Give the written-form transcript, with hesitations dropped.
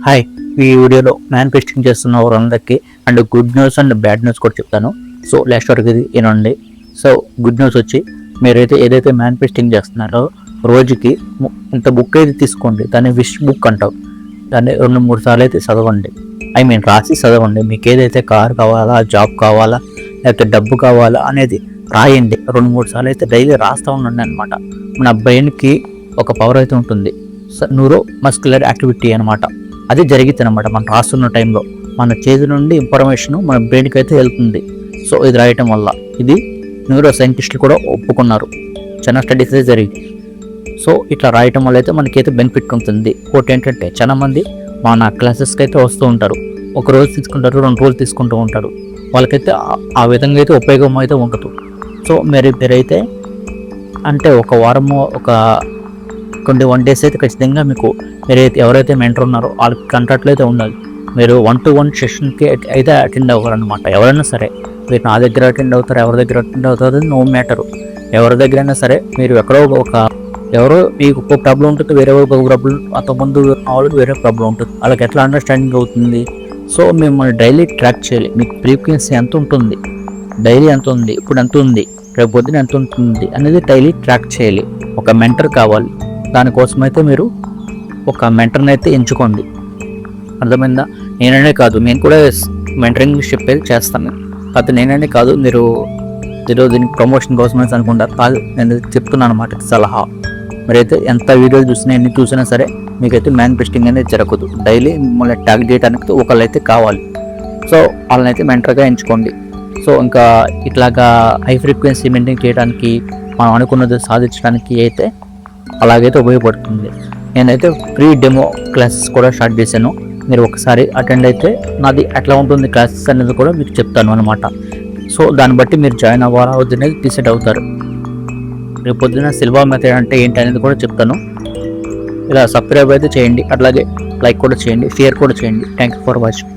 Hi, ఈ వీడియోలో manifesting చేస్తున్న వారందరికీ and good news and bad news కూడా చెప్తాను. సో లాస్ట్ వరకు ఇది వినండి. సో గుడ్ న్యూస్ వచ్చి మీరైతే ఏదైతే మేనిఫెస్టింగ్ చేస్తున్నారో రోజుకి ఇంత బుక్ అయితే తీసుకోండి. దాన్ని విష్ బుక్ అంటాం. దాన్ని 2-3 సార్లు అయితే చదవండి. రాసి చదవండి. మీకు ఏదైతే కార్ కావాలా, జాబ్ కావాలా, లేకపోతే డబ్బు కావాలా అనేది రాయండి. 2-3 సార్లు అయితే డైలీ రాస్తూ ఉండండి అనమాట. మన బ్రెయిన్కి ఒక పవర్ అయితే ఉంటుంది. న్యూరో మస్కులర్ యాక్టివిటీ అనమాట. అది జరుగుతుంది అనమాట. మనం రాస్తున్న టైంలో మన చేతి నుండి ఇన్ఫర్మేషన్ మన బ్రెయిన్కి అయితే వెళ్తుంది. సో ఇది రాయటం వల్ల ఇది న్యూరో సైంటిస్టులు కూడా ఒప్పుకున్నారు. చాలా స్టడీస్ అయితే జరిగింది. సో ఇట్లా రాయటం వల్ల అయితే మనకైతే బెనిఫిట్ ఉంటుంది. ఒకటి ఏంటంటే చాలా మంది మన క్లాసెస్కి అయితే వస్తూ ఉంటారు. ఒక రోజు తీసుకుంటారు, 2 రోజులు తీసుకుంటూ ఉంటారు. వాళ్ళకైతే ఆ విధంగా అయితే ఉపయోగం అయితే ఉండదు. సో మీరైతే అంటే ఒక వారము, ఒక 21 డేస్ అయితే ఖచ్చితంగా మీకు ఎవరైతే మెంటర్ ఉన్నారో వాళ్ళకి కాంటాక్ట్లో అయితే ఉండాలి. మీరు 1-to-1 సెషన్కి అయితే అటెండ్ అవ్వాలన్నమాట. ఎవరైనా సరే మీరు నా దగ్గర అటెండ్ అవుతారు, ఎవరి దగ్గర అటెండ్ అవుతారు నో మ్యాటరు. ఎవరి దగ్గరైనా సరే మీరు ఎక్కడో ఎవరో మీకు ఒక ప్రాబ్లం ఉంటుంది, వేరే ఒక ప్రాబ్లం, అంతకుముందు వాళ్ళకి వేరే ప్రాబ్లం ఉంటుంది. వాళ్ళకి ఎట్లా అండర్స్టాండింగ్ అవుతుంది. సో మిమ్మల్ని డైలీ ట్రాక్ చేయాలి. మీకు ఫ్రీక్వెన్సీ ఎంత ఉంటుంది, డైలీ ఎంత ఉంది, ఇప్పుడు ఎంత ఉంది, రేపు పొద్దున ఎంత ఉంటుంది అనేది డైలీ ట్రాక్ చేయాలి. ఒక మెంటర్ కావాలి. దానికోసం అయితే మీరు ఒక మెంటర్ని అయితే ఎంచుకోండి. అర్థమైందా? నేననే కాదు, నేను కూడా మెంటరింగ్ చెప్పేది చేస్తాను. కాకపోతే నేననే కాదు, మీరు దీనికి ప్రమోషన్ కోసం అయితే అనుకుంటారు. కాదు, నేను చెప్తున్నాను అనమాట సలహా. మీరైతే ఎంత వీడియోలు చూసినా, ఎన్ని చూసినా సరే మీకైతే మేనిఫెస్టింగ్ అనేది జరగదు. డైలీ మిమ్మల్ని ట్యాగ్ చేయడానికి ఒకళ్ళైతే కావాలి. సో వాళ్ళనైతే మెంటర్గా ఎంచుకోండి. సో ఇంకా ఇట్లాగా హై ఫ్రీక్వెన్సీ మెయింటైన్ చేయడానికి, మనం అనుకున్నది సాధించడానికి అయితే అలాగైతే ఉపయోగపడుతుంది. నేనైతే ఫ్రీ డెమో క్లాసెస్ కూడా స్టార్ట్ చేశాను. మీరు ఒకసారి అటెండ్ అయితే నాది ఎట్లా ఉంటుంది క్లాసెస్ అనేది కూడా మీకు చెప్తాను అనమాట. సో దాన్ని బట్టి మీరు జాయిన్ అవ్వాలా వద్దు అనేది డిసైడ్ అవుతారు. రేపు పొద్దున సిల్వర్ మెథడ్ అంటే ఏంటి అనేది కూడా చెప్తాను. ఇలా సబ్స్క్రైబ్ అయితే చేయండి, అట్లాగే లైక్ కూడా చేయండి, షేర్ కూడా చేయండి. Thank you for watching.